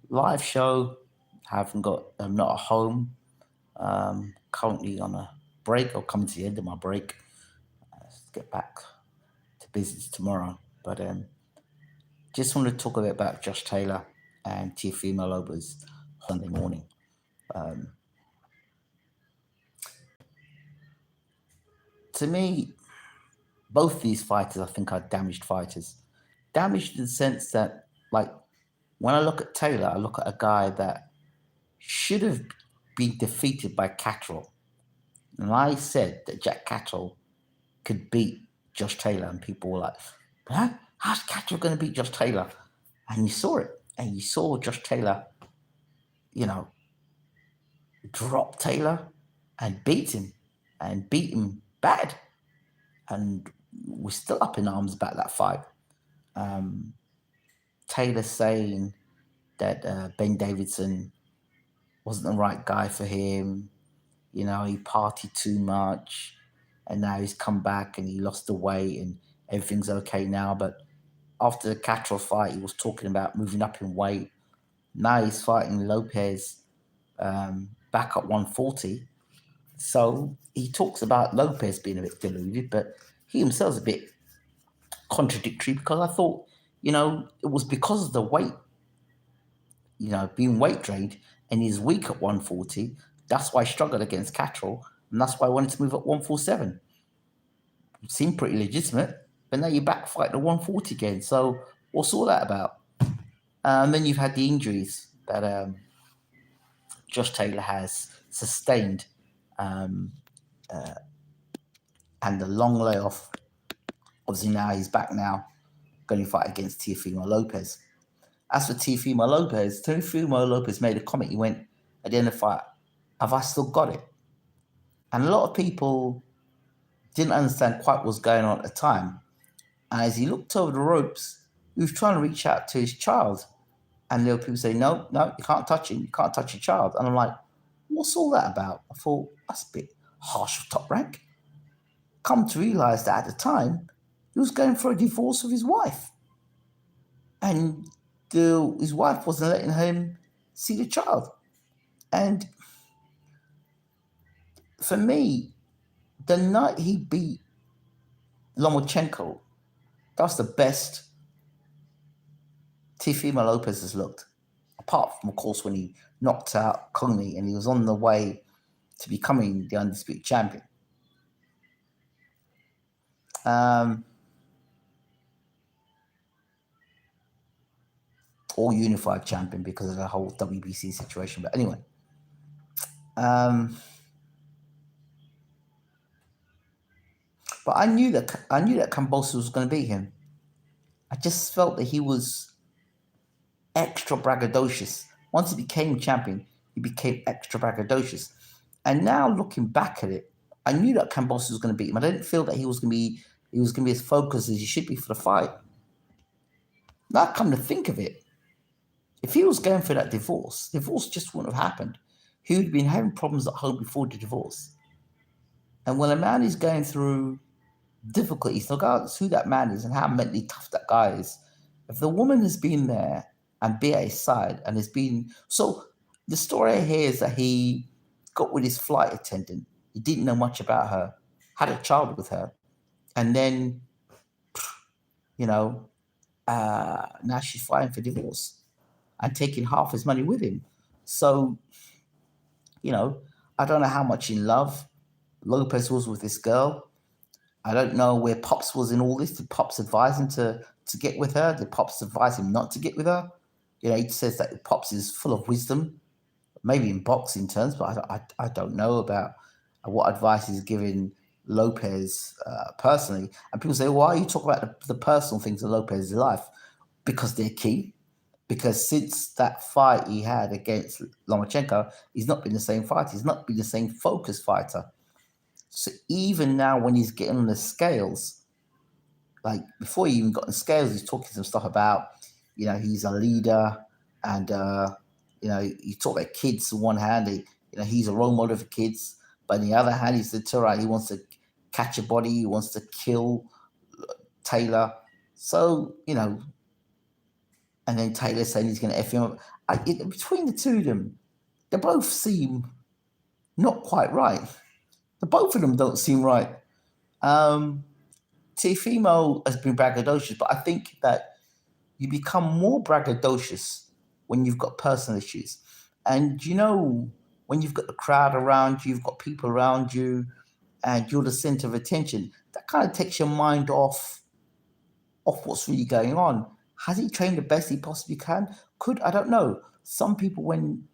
live show. Haven't got. I'm not at home. Currently on a break. Or coming to the end of my break. Let's get back to business tomorrow. But just want to talk a bit about Josh Taylor and Teofimo Lopez Sunday morning. Um, to me, both these fighters, I think, are damaged fighters. Damaged in the sense that, like, when I look at Taylor, I look at a guy that should have been defeated by Catterall. And I said that Jack Catterall could beat Josh Taylor, and people were like, huh? How's Catterall going to beat Josh Taylor? And you saw it. And you saw Josh Taylor, you know, drop Taylor and beat him bad. And we're still up in arms about that fight. Um, Taylor saying that Ben Davidson wasn't the right guy for him. You know, he partied too much, and now he's come back and he lost the weight and everything's okay now. But after the Catterall fight, he was talking about moving up in weight. Now he's fighting Lopez back at 140. So he talks about Lopez being a bit deluded, but he himself's a bit contradictory because I thought, it was because of the weight, being weight drained and he's weak at 140. That's why he struggled against Catterall, and that's why I wanted to move up 147. It seemed pretty legitimate, but now you're back fighting at 140 again. So what's all that about? And then you've had the injuries that Josh Taylor has sustained, um, and the long layoff. Obviously now he's back now, going to fight against Teofimo Lopez. As for Teofimo Lopez made a comment. He went at the end of the fight, "Have I still got it?" And a lot of people didn't understand quite what was going on at the time. And as he looked over the ropes, he was trying to reach out to his child. And there were people saying, no, you can't touch him. You can't touch your child. And I'm like, what's all that about? I thought, that's a bit harsh of Top Rank. Come to realize that at the time, he was going for a divorce with his wife. And his wife wasn't letting him see the child. And for me, the night he beat Lomachenko, that's the best Teofimo Lopez has looked. Apart from, of course, when he knocked out Conley and he was on the way to becoming the undisputed champion. Or unified champion because of the whole WBC situation. But anyway, but I knew that Kambosos was going to beat him. I just felt that he was extra braggadocious. Once he became champion, he became extra braggadocious. And now looking back at it, I knew that Kambosos was going to beat him. I didn't feel that he was going to be as focused as he should be for the fight. Now, come to think of it, if he was going for that divorce just wouldn't have happened. He would have been having problems at home before the divorce. And when a man is going through difficulties, regardless who that man is and how mentally tough that guy is, if the woman has been there and be at his side and has been... So the story I hear is that he got with his flight attendant. He didn't know much about her, had a child with her, and then, now she's fighting for divorce and taking half his money with him. So, I don't know how much in love Lopez was with this girl. I don't know where Pops was in all this. Did Pops advise him to get with her? Did Pops advise him not to get with her? He says that Pops is full of wisdom, maybe in boxing terms, but I don't know about what advice he's giving Lopez personally. And people say, why are you talking about the personal things of Lopez's life? Because they're key. Because since that fight he had against Lomachenko, he's not been the same fighter. He's not been the same focused fighter. So even now when he's getting on the scales, like before he even got on the scales, he's talking some stuff about, he's a leader and, you talk about kids on one hand, he's a role model for kids. But on the other hand, he's the Turan. He wants to catch a body. He wants to kill Taylor. So, and then Taylor saying he's going to F him up. Between the two of them, they both seem not quite right. The both of them don't seem right. Teofimo has been braggadocious, but I think that you become more braggadocious when you've got personal issues. And when you've got the crowd around you, you've got people around you, and you're the center of attention, that kind of takes your mind off what's really going on. Has he trained the best he possibly can? I don't know. Some people, when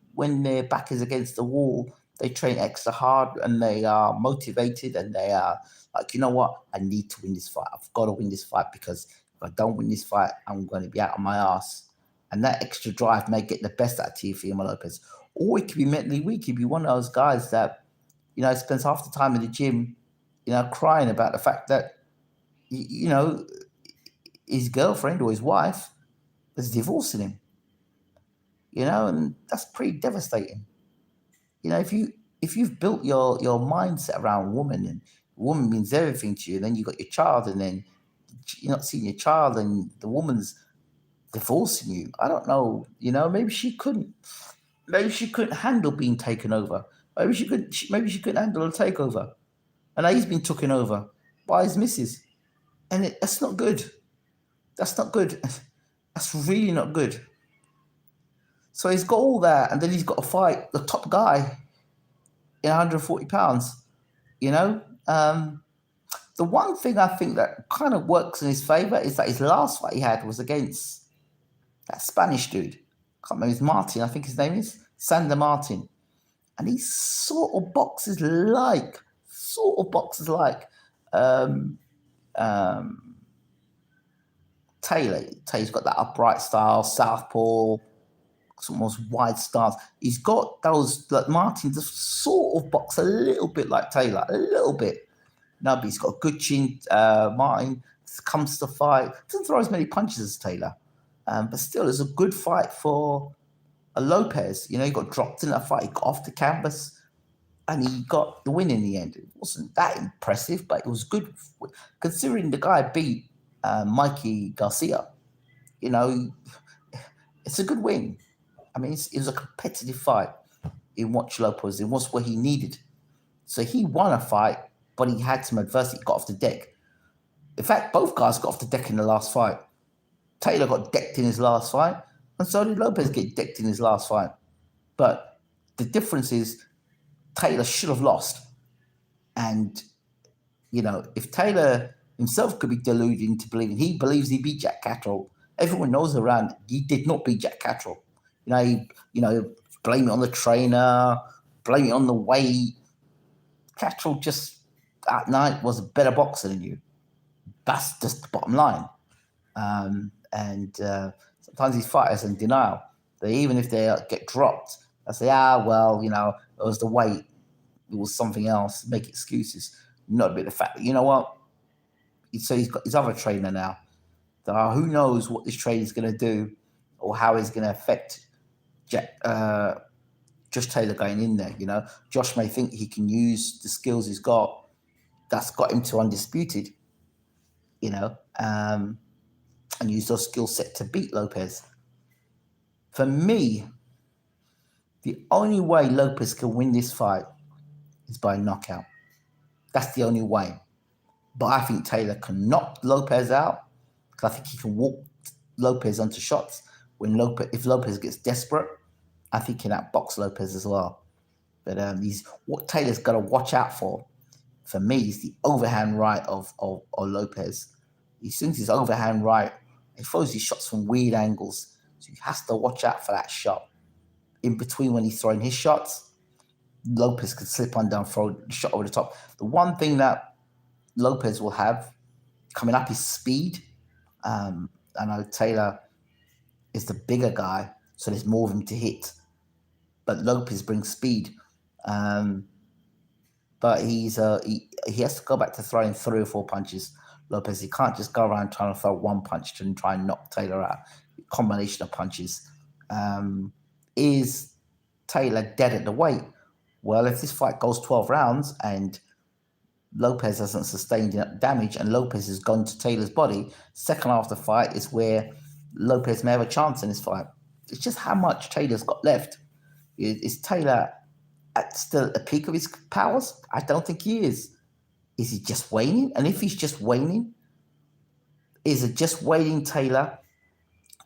their back is against the wall, they train extra hard and they are motivated and they are like, you know what? I need to win this fight. I've got to win this fight because if I don't win this fight, I'm going to be out on my ass. And that extra drive may get the best out of Teofimo Lopez. Or he could be mentally weak. He'd be one of those guys that, spends half the time in the gym, crying about the fact that, his girlfriend or his wife is divorcing him. And that's pretty devastating. If you've built your mindset around woman and woman means everything to you, and then you got your child, and then you're not seeing your child, and the woman's divorcing you. I don't know. Maybe she couldn't. Maybe she couldn't handle being taken over. Maybe she couldn't handle a takeover, and now he's been taken over by his missus, and that's not good. That's not good. That's really not good. So he's got all that, and then he's got to fight the top guy in 140 pounds. The one thing I think that kind of works in his favor is that his last fight he had was against that Spanish dude. Can't remember, it's Martin, I think his name is Sander Martin, and he sort of boxes like Taylor. Taylor's got that upright style, southpaw, almost wide stance. He's got those, like Martin, just sort of box a little bit like Taylor, a little bit. No, but he's got a good chin. Martin comes to fight, doesn't throw as many punches as Taylor, but still, it's a good fight for a Lopez. He got dropped in that fight, he got off the canvas, and he got the win in the end. It wasn't that impressive, but it was good considering the guy beat Mikey Garcia. It's a good win. I mean, it was a competitive fight in what Lopez. It was what he needed. So he won a fight, but he had some adversity, got off the deck. In fact, both guys got off the deck in the last fight. Taylor got decked in his last fight, and so did Lopez get decked in his last fight. But the difference is Taylor should have lost. And, if Taylor himself could be deluded into believing he believes he beat Jack Catterall, everyone knows around he did not beat Jack Catterall. Blame it on the trainer, blame it on the weight. Catterall just that night was a better boxer than you. That's just the bottom line. Sometimes these fighters are in denial. Even if they get dropped, they say, it was the weight, it was something else, make excuses. Not a bit of the fact that, so he's got his other trainer now. Who knows what this trainer is going to do or how he's going to affect Josh Taylor going in there. Josh may think he can use the skills he's got. That's got him to undisputed, and use those skill set to beat Lopez. For me, the only way Lopez can win this fight is by knockout. That's the only way. But I think Taylor can knock Lopez out because I think he can walk Lopez onto shots. If Lopez gets desperate, I think he can outbox Lopez as well. But what Taylor's got to watch out for me, is the overhand right of Lopez. He swings his overhand right. He throws his shots from weird angles. So he has to watch out for that shot. In between when he's throwing his shots, Lopez could slip under and throw the shot over the top. The one thing that Lopez will have coming up is speed. I know Taylor is the bigger guy, so there's more of him to hit. But Lopez brings speed. But he has to go back to throwing 3 or 4 punches. Lopez, he can't just go around trying to throw one punch to try and knock Taylor out. A combination of punches. Is Taylor dead at the weight? Well, if this fight goes 12 rounds and Lopez hasn't sustained enough damage and Lopez has gone to Taylor's body, second half of the fight is where Lopez may have a chance in this fight. It's just how much Taylor's got left. Is Taylor at still at the peak of his powers? I don't think he is. Is he just waning? And if he's just waning, is it just waiting Taylor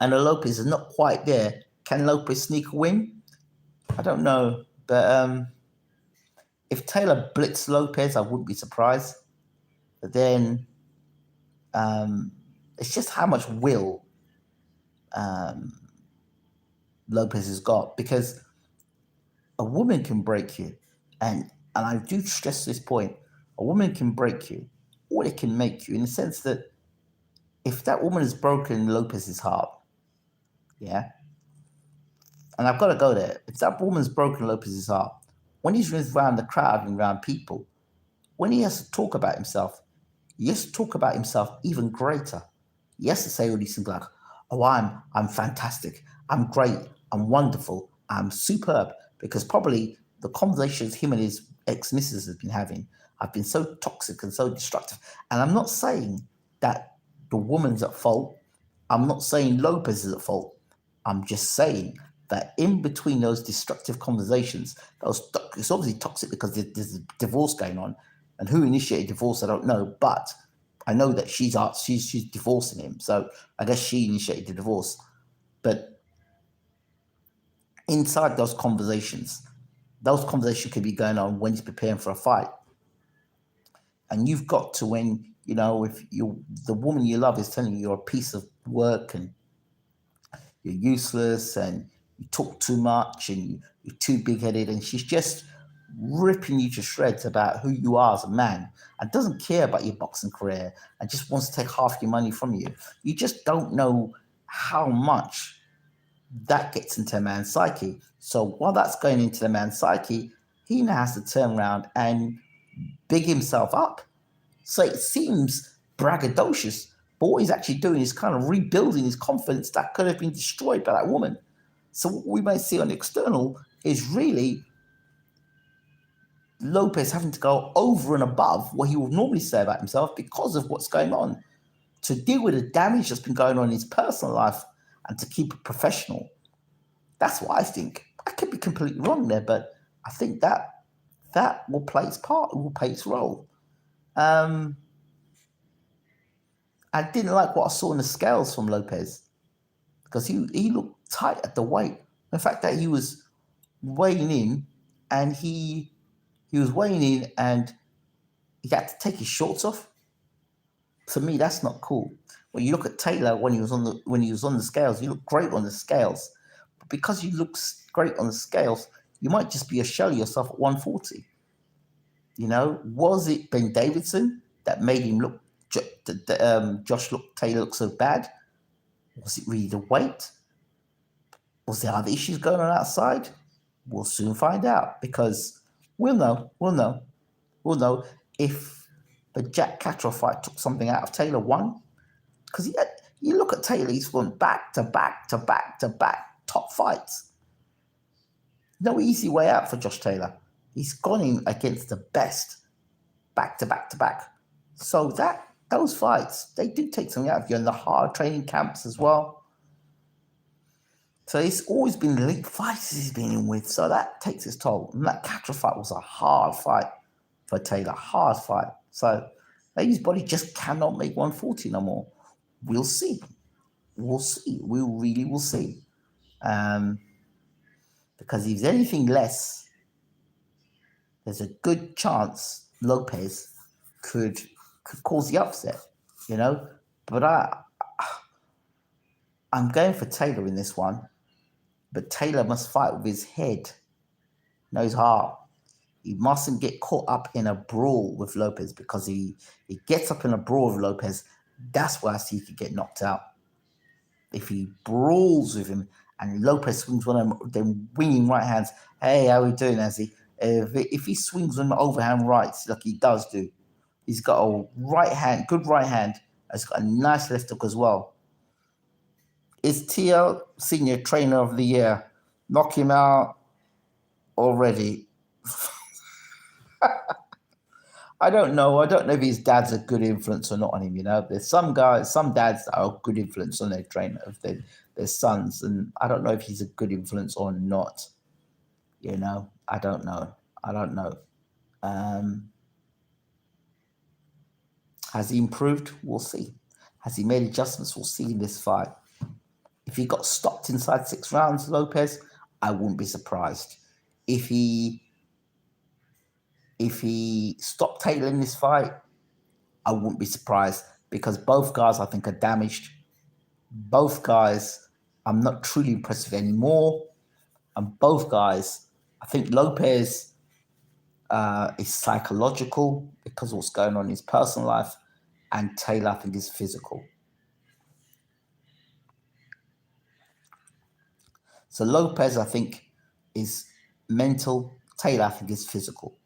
and the Lopez is not quite there? Can Lopez sneak a win? I don't know. But if Taylor blitzed Lopez, I wouldn't be surprised. But then it's just how much will Lopez has got, because a woman can break you. And I do stress this point. A woman can break you, or it can make you, in the sense that if that woman has broken Lopez's heart, yeah, and I've got to go there. If that woman's broken Lopez's heart, when he's around the crowd and around people, when he has to talk about himself, he has to talk about himself even greater. He has to say all these things like, "Oh, I'm fantastic. I'm great. I'm wonderful. I'm superb." Because probably the conversations him and his ex-missus have been having have been so toxic and so destructive. And I'm not saying that the woman's at fault. I'm not saying Lopez is at fault. I'm just saying that in between those destructive conversations, it's obviously toxic because there's a divorce going on, and who initiated divorce, I don't know, but I know that she's divorcing him, so I guess she initiated the divorce. But inside those conversations could be going on when he's preparing for a fight, and you've got to, when if the woman you love is telling you you're a piece of work and you're useless and you talk too much and you're too big-headed, and she's just ripping you to shreds about who you are as a man and doesn't care about your boxing career and just wants to take half your money from you, you just don't know how much that gets into a man's psyche. So while that's going into the man's psyche, he now has to turn around and big himself up. So it seems braggadocious, but what he's actually doing is kind of rebuilding his confidence that could have been destroyed by that woman. So what we may see on the external is really Lopez having to go over and above what he would normally say about himself because of what's going on, to deal with the damage that's been going on in his personal life and to keep it professional. That's what I think. I could be completely wrong there, but I think that will play its part, will play its role. I didn't like what I saw in the scales from Lopez, because he looked tight at the weight. The fact that he was weighing in and he was weighing in and he had to take his shorts off. To me, that's not cool. When you look at Taylor when he was on the scales, you look great on the scales. But because you look great on the scales, you might just be a shell of yourself at 140. Was it Ben Davidson that made him look Taylor look so bad? Was it really the weight? Was there other issues going on outside? We'll soon find out, because we'll know if the Jack Catterall fight took something out of Taylor. One, because you look at Taylor, he's gone back to back to back to back top fights. No easy way out for Josh Taylor. He's gone in against the best back to back to back. So those fights, they do take something out of you, in the hard training camps as well. So it's always been elite fights he's been in with, so that takes its toll. And that Catterall fight was a hard fight for Taylor, hard fight. So his body just cannot make 140 no more. We'll see. We'll see. We really will see. Because if there's anything less, there's a good chance Lopez could cause the upset, But I'm going for Taylor in this one. But Taylor must fight with his head, not his heart. He mustn't get caught up in a brawl with Lopez, because he gets up in a brawl with Lopez, that's where I see he could get knocked out. If he brawls with him and Lopez swings one of them winging right hands, hey, how are we doing, Azzy? If he swings them overhand rights like he does do, he's got a good right hand, he's got a nice left hook as well. Is TL Senior Trainer of the Year? Knock him out already. I don't know. I don't know if his dad's a good influence or not on him. There's some guys, some dads that are a good influence on their trainer of their sons, and I don't know if he's a good influence or not. I don't know. I don't know. Um, has he improved? We'll see. Has he made adjustments? We'll see in this fight. If he got stopped inside 6 rounds, Lopez, I wouldn't be surprised. If he stopped Taylor in this fight, I wouldn't be surprised because both guys I think are damaged. Both guys I'm not truly impressed with anymore. And both guys, I think Lopez is psychological because of what's going on in his personal life, and Taylor I think is physical. So Lopez I think is mental. Taylor I think is physical.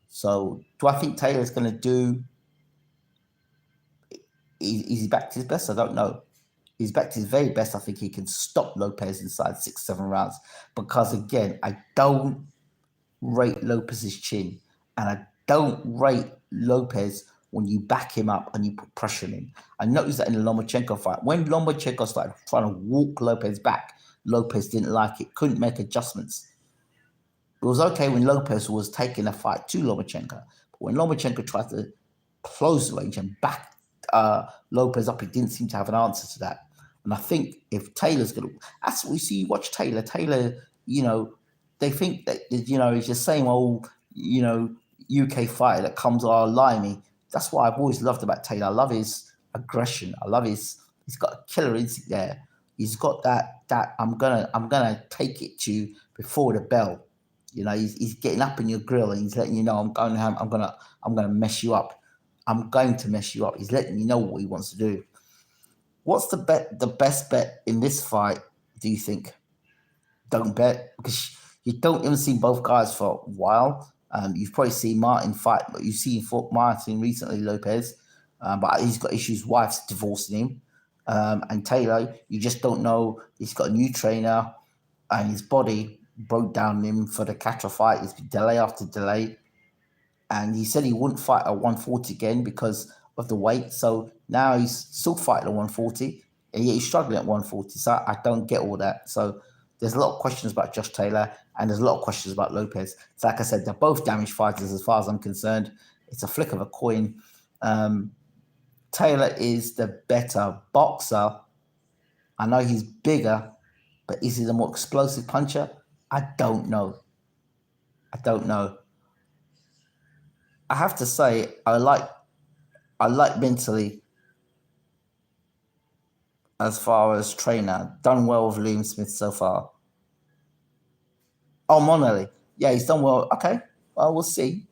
So do I think Taylor's going to do? Is he back to his best? I don't know. He's back to his very best. I think he can stop Lopez inside 6-7 rounds because again, I don't rate Lopez's chin, and I don't rate Lopez when you back him up and you put pressure on him. I noticed that in the Lomachenko fight. When Lomachenko started trying to walk Lopez back, Lopez didn't like it, couldn't make adjustments. It was okay when Lopez was taking a fight to Lomachenko, but when Lomachenko tried to close the range and back Lopez up, he didn't seem to have an answer to that. And I think if Taylor's going to, that's what we see. You watch Taylor. Taylor, they think that he's just same old, UK fighter that comes limey. That's what I've always loved about Taylor. I love his aggression. I love he's got a killer instinct there. He's got that I'm gonna take it to you before the bell. He's getting up in your grill and he's letting you know I'm gonna mess you up. I'm going to mess you up. He's letting you know what he wants to do. What's the best bet in this fight, do you think? Don't bet, because you don't even see both guys for a while. You've probably seen Martin fight, but you've seen Martin recently, Lopez, but he's got issues. Wife's divorcing him. And Taylor, you just don't know. He's got a new trainer, and his body broke down him for the Catra fight. It's been delay after delay. And he said he wouldn't fight at 140 again because of the weight. So now he's still fighting at 140, and yet he's struggling at 140. So I don't get all that. So there's a lot of questions about Josh Taylor, and there's a lot of questions about Lopez. So like I said, they're both damaged fighters as far as I'm concerned. It's a flick of a coin. Taylor is the better boxer. I know he's bigger, but is he the more explosive puncher? I don't know. I have to say, I like mentally as far as trainer. Done well with Liam Smith so far. Oh, Monelli. Yeah, he's done well. Okay, well, we'll see.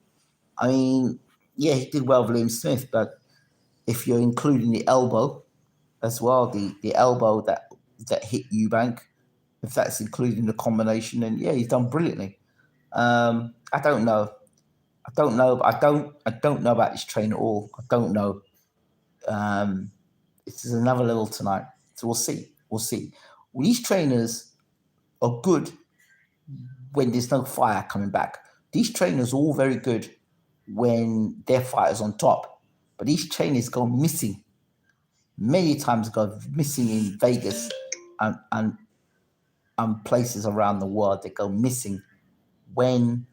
I mean, yeah, he did well with Liam Smith, but if you're including the elbow as well, the elbow that hit Eubank, if that's including the combination, then yeah, he's done brilliantly. I don't know. I don't know. I don't know about this train at all. I don't know. This is another level tonight. So we'll see. Well, these trainers are good when there's no fire coming back. These trainers are all very good when their fighter's on top. But these trainers go missing. Many times go missing in Vegas and places around the world. They go missing when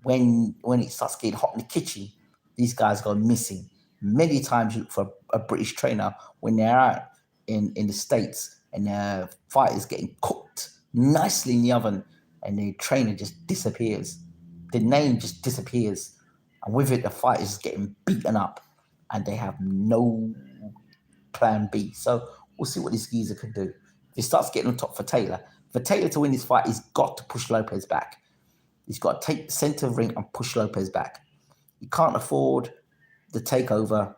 it starts getting hot in the kitchen. These guys go missing. Many times you look for a British trainer when they're out in the States and their fight is getting cooked nicely in the oven and the trainer just disappears. The name just disappears. And with it, the fight is getting beaten up and they have no plan B. So we'll see what this geezer can do. If he starts getting on top for Taylor to win this fight, he's got to push Lopez back. He's got to take the center of the ring and push Lopez back. He can't afford the takeover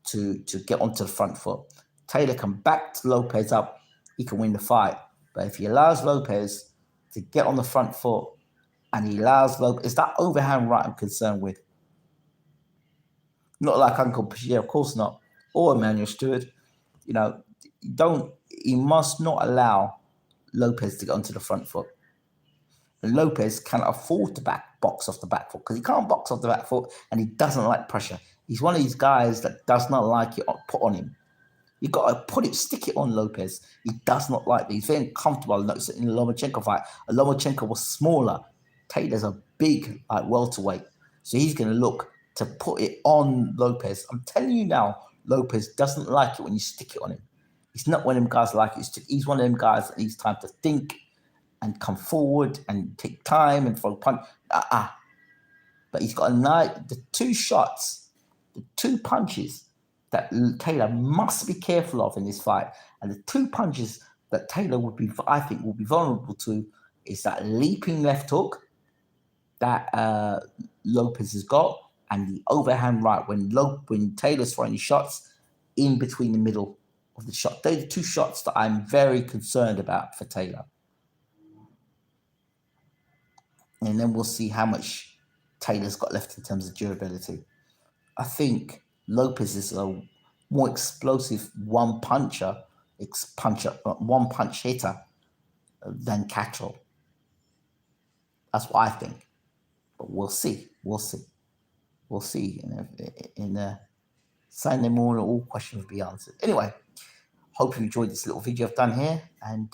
to get onto the front foot. Taylor can back Lopez up. He can win the fight. But if he allows Lopez to get on the front foot and he allows Lopez, it's that overhand right I'm concerned with. Not like Uncle Pichier, of course not. Or Emmanuel Stewart. He must not allow Lopez to get onto the front foot. And Lopez can afford to box off the back foot because he can't box off the back foot and he doesn't like pressure. He's one of these guys that does not like it put on him. You got to stick it on Lopez. He does not like it. He's very comfortable. In the Lomachenko fight, Lomachenko was smaller. Taylor's a big welterweight, so he's going to look to put it on Lopez. I'm telling you now, Lopez doesn't like it when you stick it on him. He's not one of them guys like it. He's one of them guys that needs time to think and come forward and take time and throw punch. But he's got the two punches that Taylor must be careful of in this fight. And the two punches that Taylor will be vulnerable to is that leaping left hook that Lopez has got, and the overhand right when Taylor's throwing his shots in between the middle of the shot. Those are two shots that I'm very concerned about for Taylor. And then we'll see how much Taylor's got left in terms of durability. I think Lopez is a more explosive one punch hitter than Catterall. That's what I think. But we'll see. In Sunday morning, all questions will be answered. Anyway, hope you enjoyed this little video I've done here. And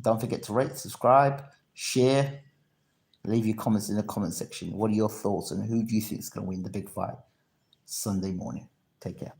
don't forget to rate, subscribe, share, leave your comments in the comment section. What are your thoughts and who do you think is going to win the big fight Sunday morning? Take care.